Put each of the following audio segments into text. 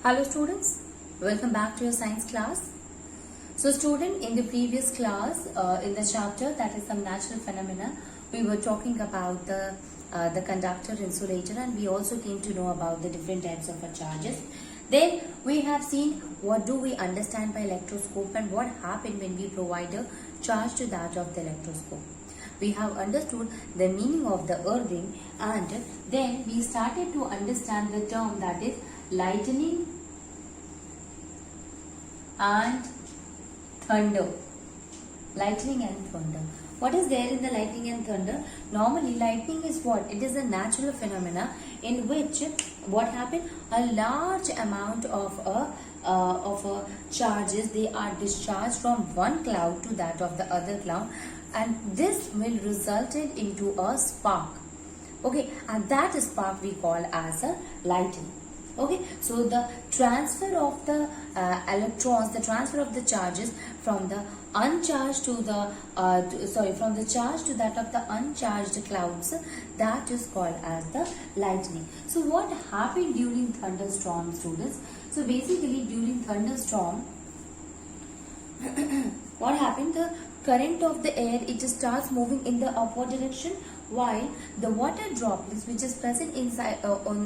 Hello students, welcome back to your science class. So student, in the previous class, in the chapter that is some natural phenomena, we were talking about the conductor, insulator, and we also came to know about the different types of charges. Then we have seen what do we understand by electroscope and what happened when we provide a charge to that of the electroscope. We have understood the meaning of the earthing, and then we started to understand the term that is lightning and thunder. Lightning and thunder. What is there in the lightning and thunder? Normally lightning is what? It is a natural phenomena in which what happened? A large amount of charges, they are discharged from one cloud to that of the other cloud, and this will result into a spark. Okay, and that spark we call as a lightning. Okay, so the transfer of the electrons, the transfer of the charges from the uncharged to the from the charge to that of the uncharged clouds, that is called as the lightning. So what happened during thunderstorm, students? So basically during thunderstorm what happened? The current of the air, it starts moving in the upward direction, while the water droplets which is present inside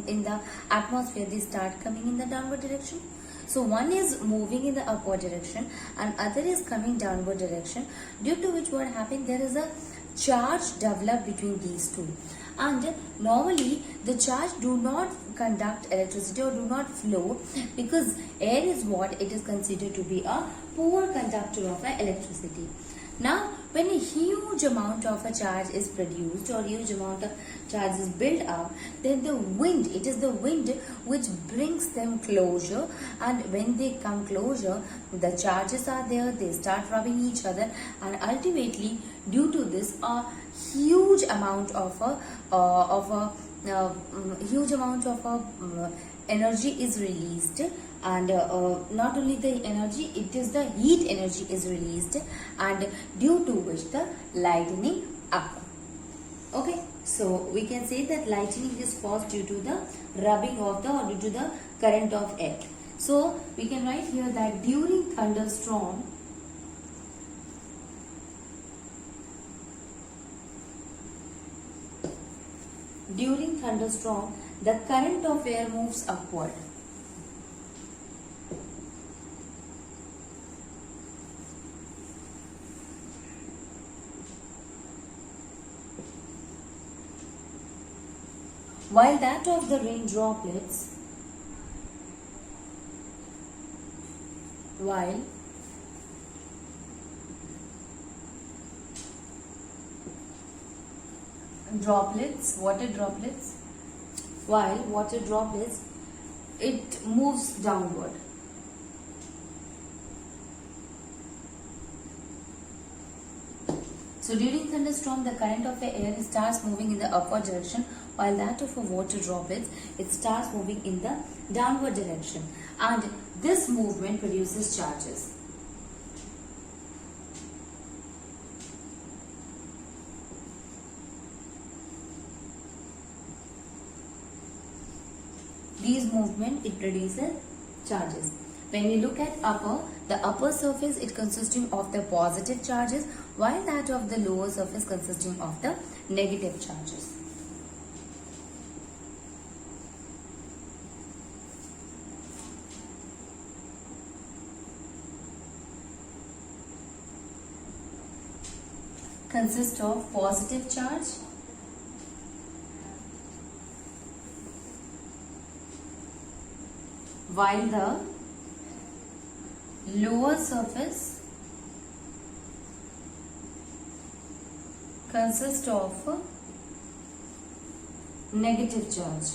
in the atmosphere, they start coming in the downward direction. So one is moving in the upward direction and other is coming downward direction, due to which what happened, there is a charge developed between these two. And normally the charge do not conduct electricity or do not flow, because air is what it is considered to be a poor conductor of electricity. Now, when a huge amount of a charge is produced or huge amount of charge is built up, then the wind, it is the wind which brings them closer, and when they come closer, the charges are there, they start rubbing each other, and ultimately due to this a huge amount of energy is released, and not only the energy, it is the heat energy is released, and due to which the lightning occurs. Okay, so we can say that lightning is caused due to the rubbing of the, or due to the current of air. So we can write here that during thunderstorm, the current of air moves upward. While that of the rain droplets, water droplets, it moves downward. So during thunderstorm, the current of the air starts moving in the upward direction, while that of a water droplets, it starts moving in the downward direction, and this movement produces charges. These movement, it produces charges. When we look at the upper surface, it consisting of the positive charges, while that of the lower surface consisting of the negative charges. Consist of positive charge while the lower surface consists of negative charge.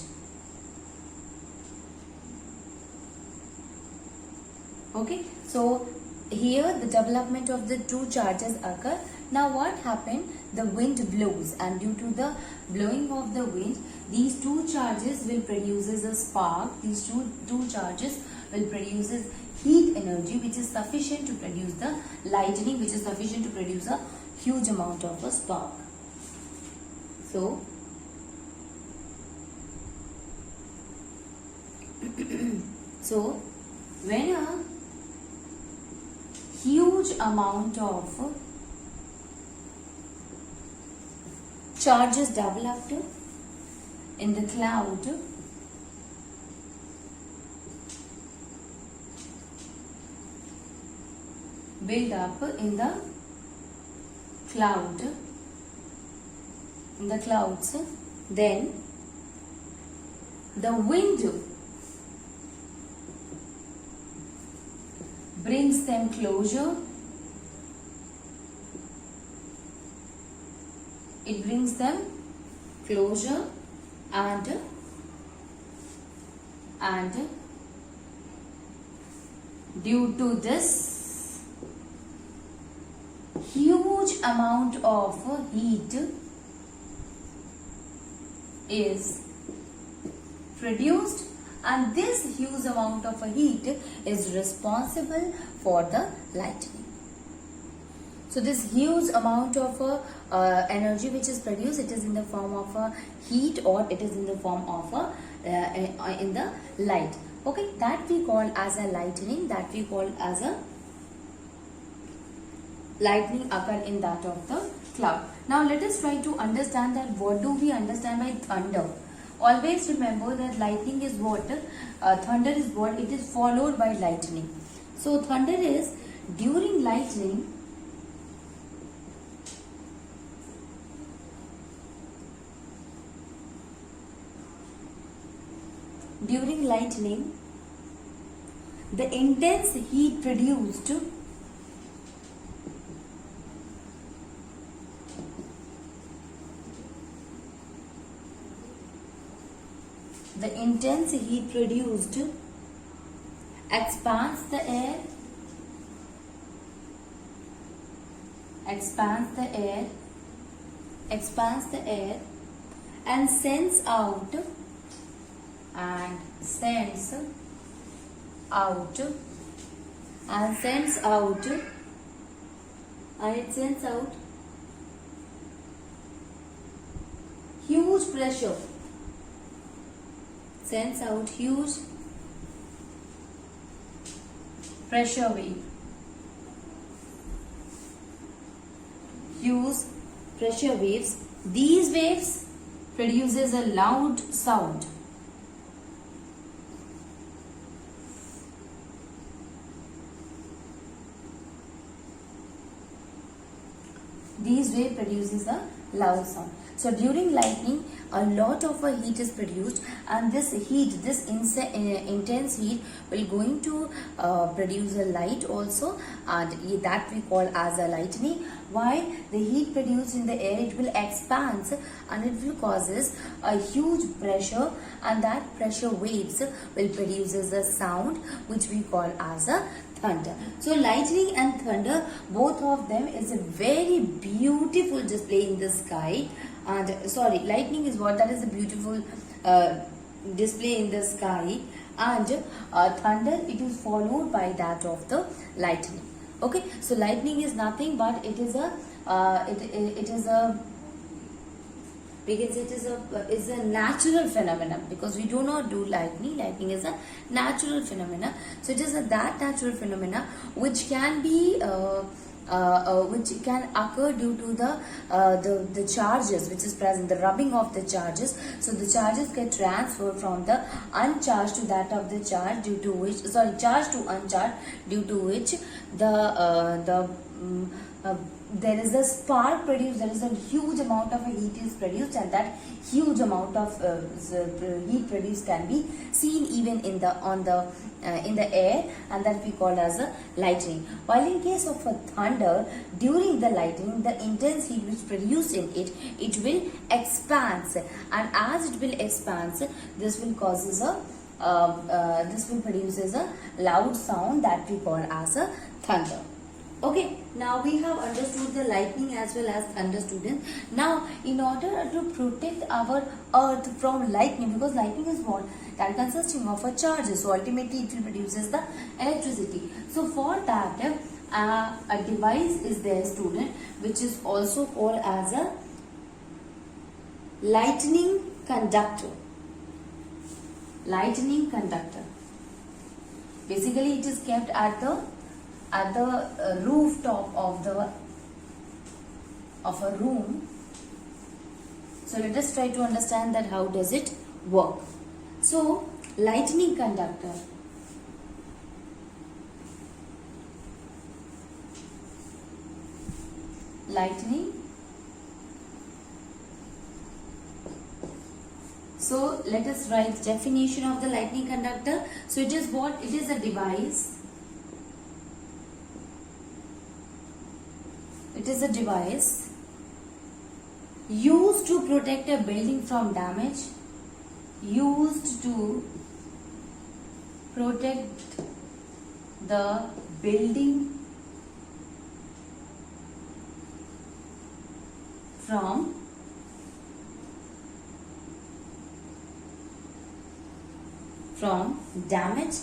Okay, so here the development of the two charges occur. Now what happened? The wind blows, and due to the blowing of the wind, these two charges will produce a spark. These two charges will produce heat energy, which is sufficient to produce the lightning, which is sufficient to produce a huge amount of a spark. So So when a huge amount of charges developed in the cloud build up in the clouds, then the wind brings them closer. It brings them closer and due to this huge amount of heat is produced, and this huge amount of heat is responsible for the lightning. So this huge amount of energy which is produced, it is in the form of heat, or it is in the form of in the light. Okay, that we call as a lightning, that we call as a lightning occur in that of the cloud. Now let us try to understand that what do we understand by thunder. Always remember that lightning is what, thunder is what, it is followed by lightning. So thunder is during lightning, the intense heat produced expands the air and sends out huge pressure, huge pressure waves. These waves produces a loud sound. These waves produces a loud sound. So during lightning, a lot of heat is produced, and this intense heat will going to produce a light also, and that we call as a lightning. While the heat produced in the air, it will expand and it will causes a huge pressure, and that pressure waves will produces a sound which we call as a thunder. So lightning and thunder, both of them is a very beautiful display in the sky. And lightning is what, that is a beautiful display in the sky, and thunder, it is followed by that of the lightning. Okay, so lightning is nothing but it is a we can say it is a natural phenomenon, because we do not do lightning. Lightning is a natural phenomena. So it is that natural phenomena which can be which can occur due to the charges which is present, the rubbing of the charges. So the charges get transferred from the uncharged to that of the charge, due to which charged to uncharged, due to which there is a spark produced, there is a huge amount of heat is produced, and that huge amount of heat produced can be seen even in the air, and that we call as a lightning. While in case of a thunder, during the lightning, the intense heat which produced in it will expand, and as it will expand, this will causes this will produces a loud sound that we call as a thunder. Okay, now we have understood the lightning as well as thunder, students. Now, in order to protect our earth from lightning, because lightning is what? That consisting of a charges. So, ultimately it will produces the electricity. So, for that, a device is there, student, which is also called as a lightning conductor. Lightning conductor. Basically, it is kept at the rooftop of a room. So let us try to understand that how does it work. So lightning conductor. Lightning. So let us write definition of the lightning conductor. So it is what? It is a device. It is a device used to protect a building from damage. Used to protect the building from damage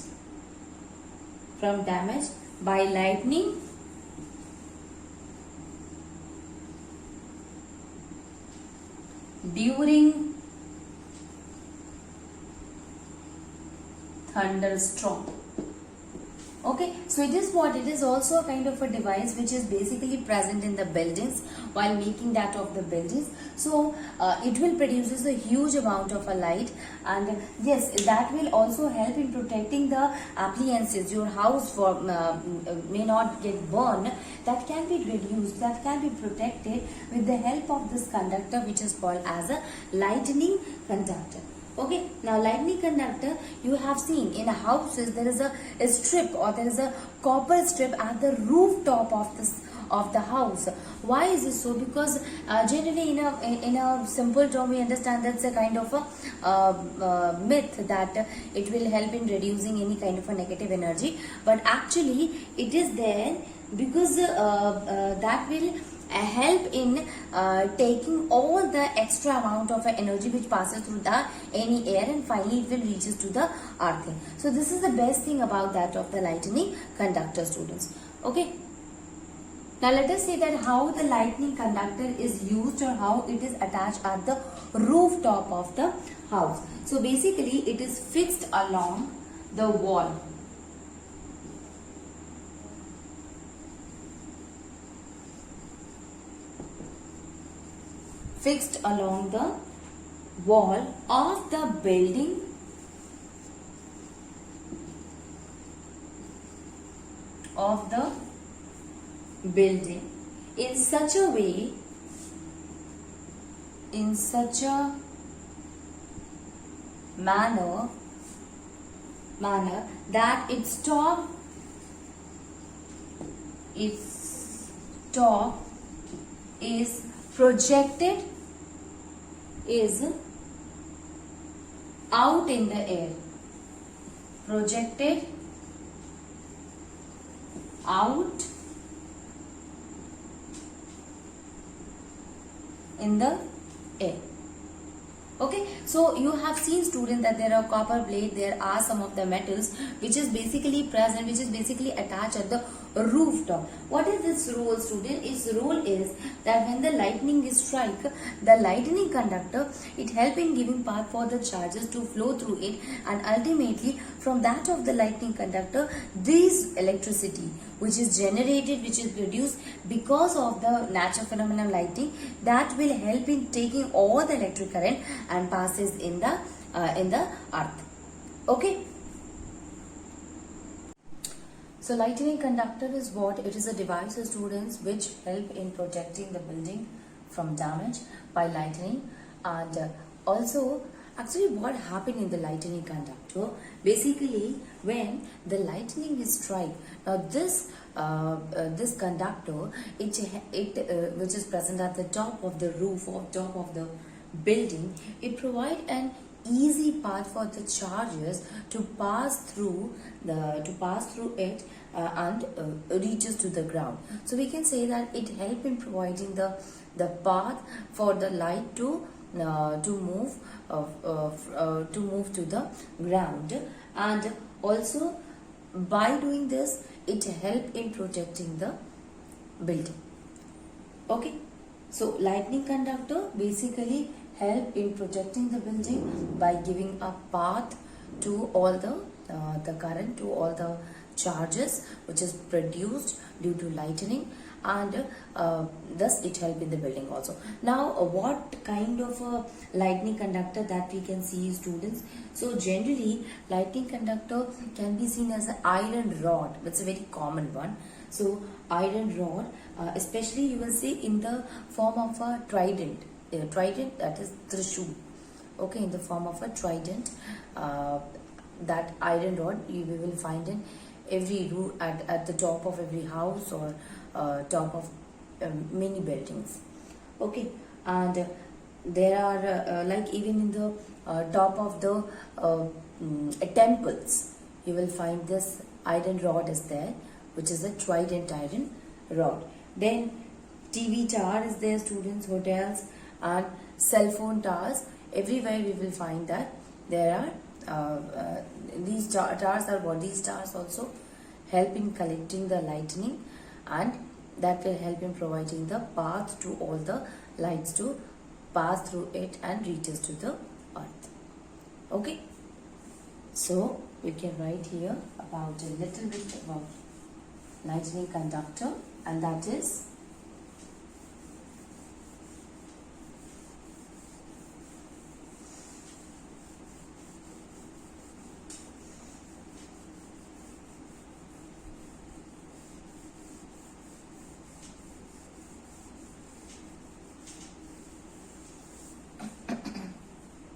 by lightning during thunderstorm. Okay, so it is what? It is also a kind of a device which is basically present in the buildings while making that of the buildings. So it will produces a huge amount of a light, and yes, that will also help in protecting the appliances. Your house may not get burned. That can be reduced, that can be protected with the help of this conductor, which is called as a lightning conductor. Okay, now lightning conductor, you have seen in houses there is a strip, or there is a copper strip at the rooftop of the house. Why is it so? Because generally in a simple term we understand that's a kind of a myth that it will help in reducing any kind of a negative energy, but actually it is there because that will help in taking all the extra amount of energy which passes through the any air, and finally it will reaches to the earthing. So this is the best thing about that of the lightning conductor, students. Okay, now let us see that how the lightning conductor is used, or how it is attached at the rooftop of the house. So basically it is fixed along the wall. Fixed along the wall of the building in such a way, in such a manner that its top is projected is out in the air. Projected out in the air. Okay, so you have seen, student, that there are copper plate, there are some of the metals which is basically present, which is basically attached at the rooftop. What is this rule, student? Its rule is that when the lightning is strike, the lightning conductor, it help in giving path for the charges to flow through it, and ultimately from that of the lightning conductor, this electricity which is generated, which is produced because of the natural phenomenon lighting, that will help in taking all the electric current and passes in the earth. Okay. So lightning conductor is what? It is a device, students, which help in protecting the building from damage by lightning. And also, actually what happened in the lightning conductor, basically when the lightning is strike, now this conductor, which is present at the top of the roof or top of the building, it provide an easy path for the charges to pass through it and reaches to the ground. So we can say that it help in providing the path for the light to move to the ground, and also by doing this it help in protecting the building. Okay, so lightning conductor basically help in protecting the building by giving a path to all the the current to all the charges which is produced due to lightning, and thus it help in the building also. Now what kind of a lightning conductor that we can see, students? So generally lightning conductor can be seen as an iron rod. That's a very common one. So iron rod, especially you will see in the form of a trident. Trident, that is trishul. Okay, in the form of a trident, that iron rod we will find in every room, at the top of every house, or top of many buildings. Okay, and there are like even in the top of the temples, you will find this iron rod is there, which is a trident iron rod. Then TV tower is there, students, hotels and cell phone towers. Everywhere we will find that there are these towers are what? These towers also help in collecting the lightning, and that will help in providing the path to all the lights to pass through it and reaches to the earth. Okay, so we can write here about a little bit about lightning conductor, and that is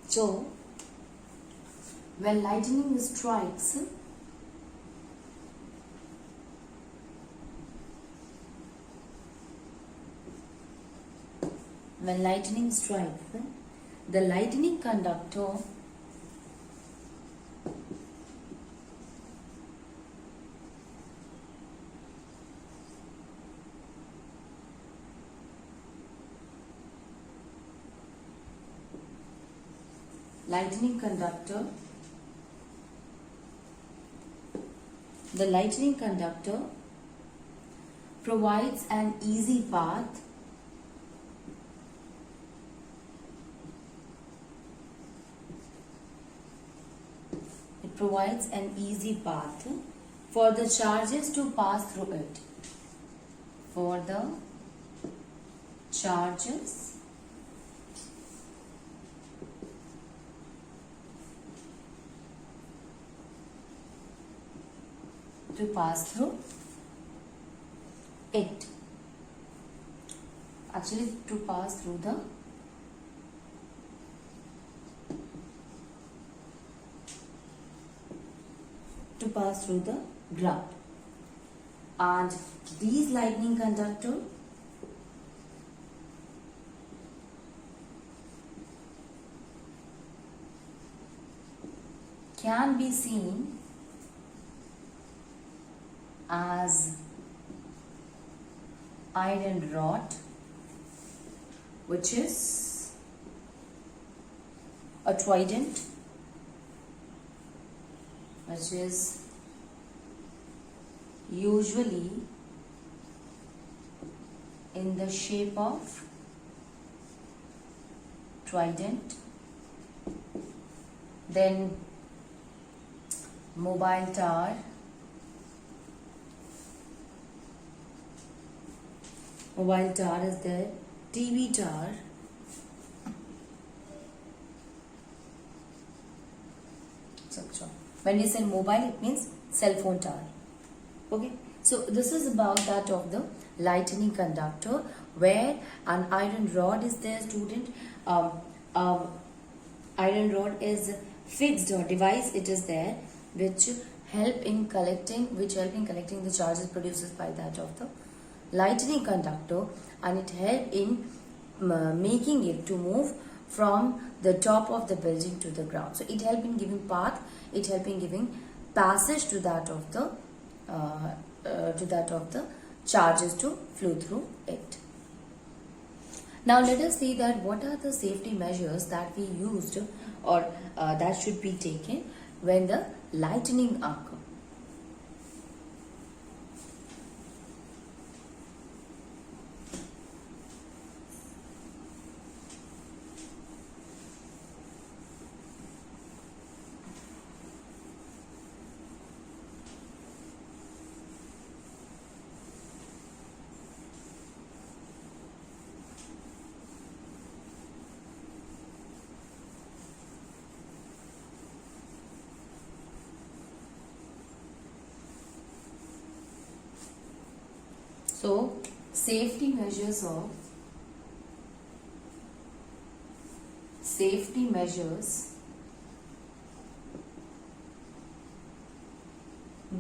so when lightning strikes, the lightning conductor provides an easy path for the charges to pass through it. For the charges to pass through it. Actually, to pass through the ground. And these lightning conductor can be seen as iron rod, which is a trident, which is usually in the shape of trident. Then mobile tower, is there, TV tower, etc. When you say mobile, it means cell phone tower. Okay, so this is about that of the lightning conductor, where an iron rod is there, student. Iron rod is fixed or device, it is there, which help in collecting the charges produced by that of the lightning conductor, and it help in making it to move from the top of the building to the ground. So it help in giving path, it help in giving passage to that of the charges to flow through it. Now let us see that what are the safety measures that we used, or that should be taken when the lightning occurs. So safety measures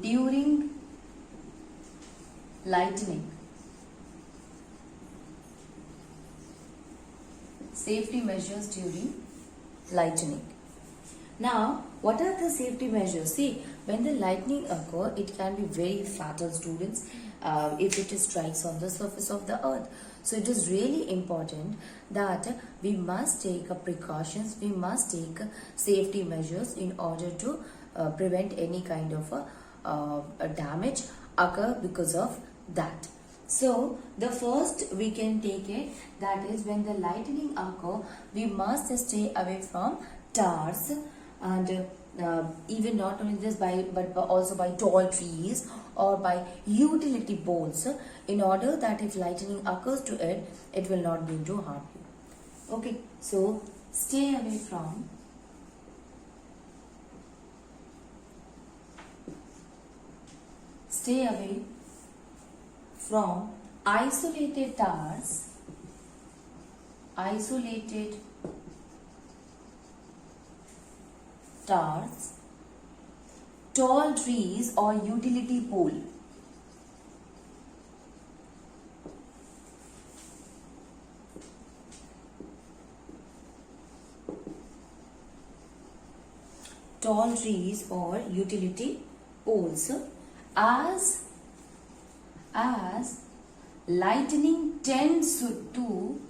during lightning. Safety measures during lightning. Now, what are the safety measures? See, when the lightning occur, it can be very fatal, students, if it strikes on the surface of the earth. So it is really important that we must take precautions, we must take safety measures in order to prevent any kind of a damage occur because of that. So the first we can take it, that is when the lightning occur, we must stay away from towers, and even not only this but also by tall trees or by utility poles, in order that if lightning occurs to it, it will not going to harm you. Okay, so stay away from isolated towers, tall trees or utility pole. Tall trees or utility poles, as lightning tends to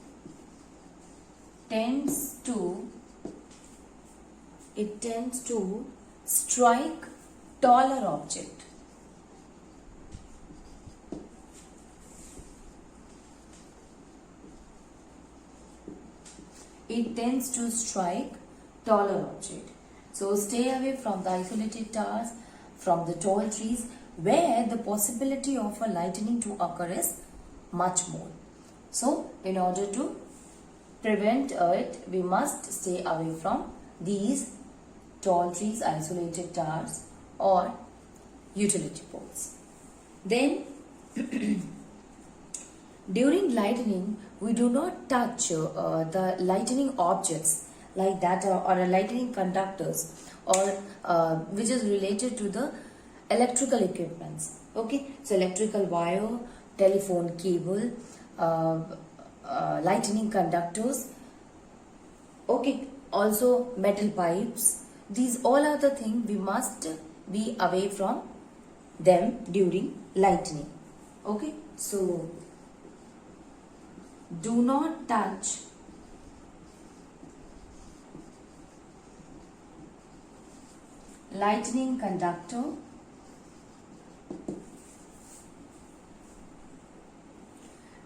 strike taller object. It tends to strike taller object. So stay away from the isolated towers, from the tall trees, where the possibility of a lightning to occur is much more. So in order to prevent it, we must stay away from these tall trees, isolated towers or utility poles. Then during lightning, we do not touch the lightning objects like that, or lightning conductors, or which is related to the electrical equipments. Okay, so electrical wire, telephone cable, lightning conductors, okay, also metal pipes. These all are the things we must be away from them during lightning. Okay, so do not touch lightning conductor,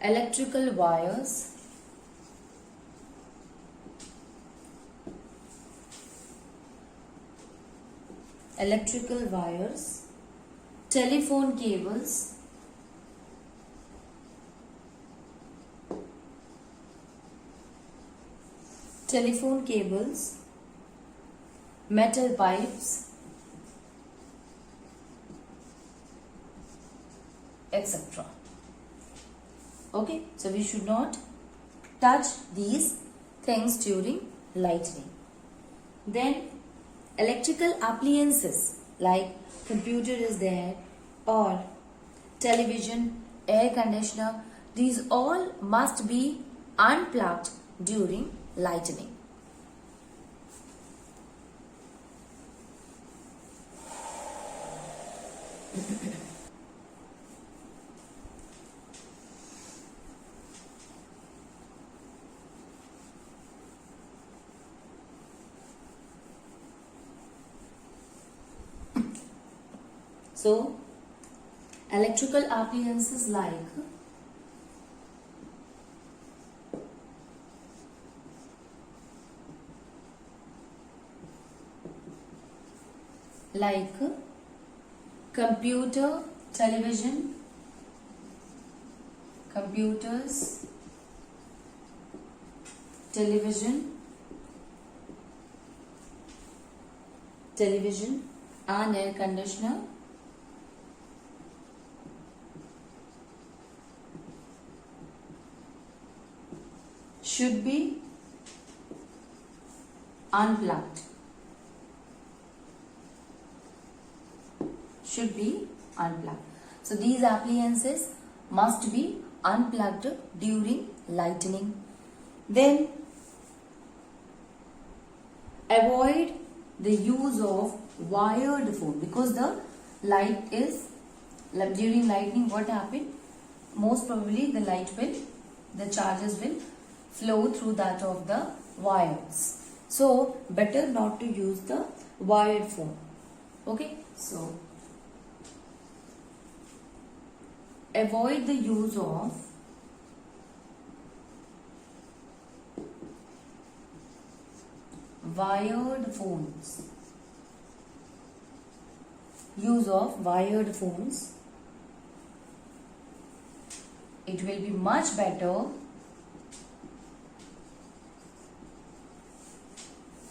electrical wires, telephone cables, metal pipes, etc. Okay, so we should not touch these things during lightning. Then electrical appliances like computer is there, or television, air conditioner, these all must be unplugged during lightning. So, electrical appliances like computer, television, computers, television, and air conditioner should be unplugged. Should be unplugged. So these appliances must be unplugged during lightning. Then avoid the use of wired phone, because the light is, during lightning what happened, most probably the charges will flow through that of the wires. So better not to use the wired phone. Okay, so avoid the use of wired phones. Use of wired phones. It will be much better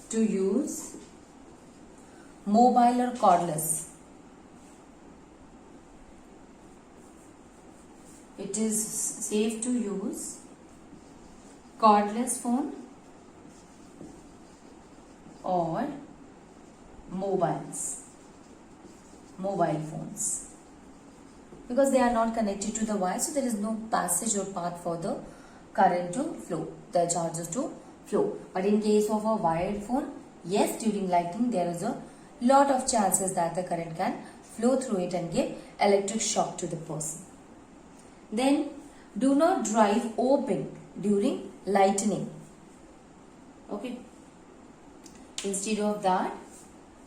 to use mobile or cordless. It is safe to use cordless phone or mobile phones, because they are not connected to the wire, so there is no passage or path for the current to flow, the charges to flow. But in case of a wired phone, yes, during lightning there is a lot of chances that the current can flow through it and give electric shock to the person. Then do not drive open during lightning. Okay. Instead of that,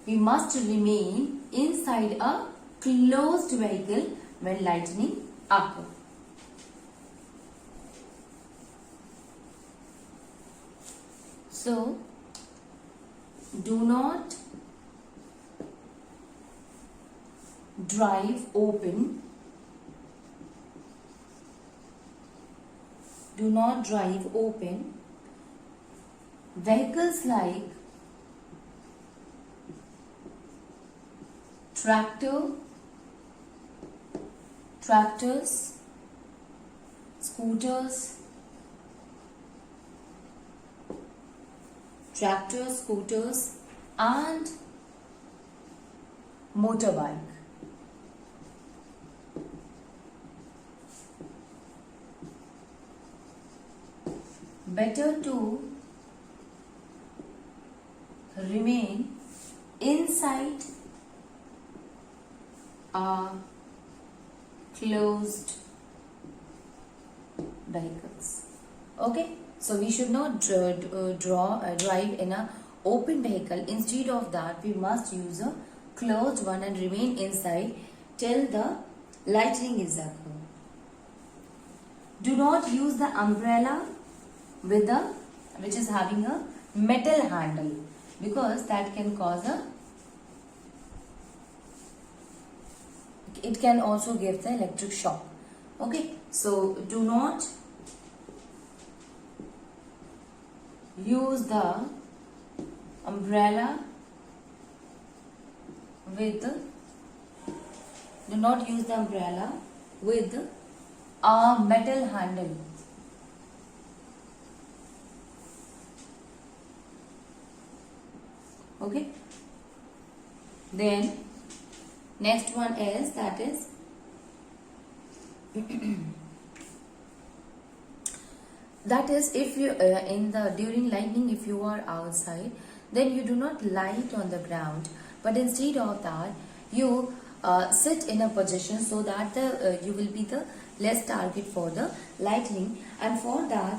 we must remain inside a closed vehicle when lightning occurs. So, do not drive open. Do not drive open vehicles like tractors, scooters, and motorbike. Better to remain inside a closed vehicles. Okay, so we should not drive in a open vehicle. Instead of that, we must use a closed one and remain inside till the lightning is occurring. Do not use the umbrella which is having a metal handle, because that can cause it can also give the electric shock. Okay, so do not use the umbrella with a metal handle. Okay, then next one is that is if you during lightning, if you are outside, then you do not light on the ground, but instead of that you sit in a position so that you will be the less target for the lightning, and for that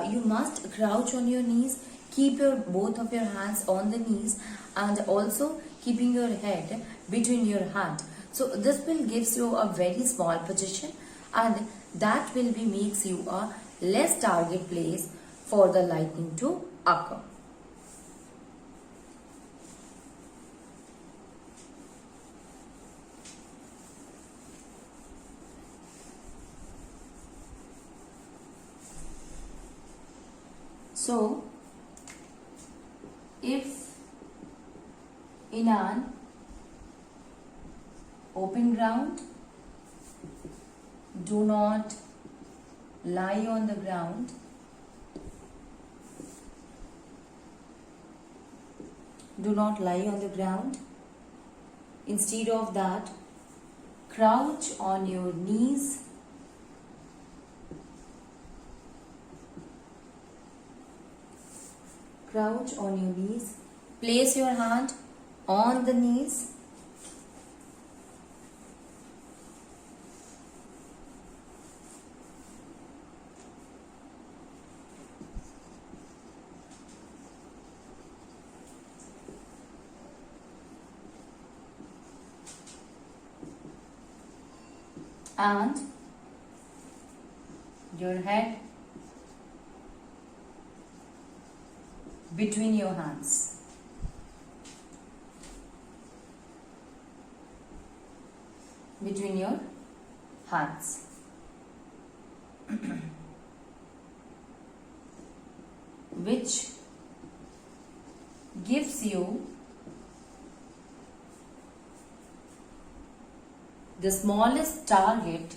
you must crouch on your knees, keep both of your hands on the knees, and also keeping your head between your hand. So this will gives you a very small position, and that will be makes you a less target place for the lightning to occur. So if in an open ground, do not lie on the ground. Do not lie on the ground. Instead of that, crouch on your knees. Crouch on your knees. Place your hand on the knees. And your head between your hands. Between your hands. Which gives you the smallest target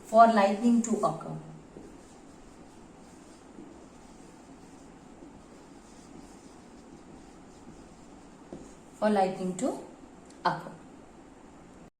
for lightning to occur. For lightning to occur.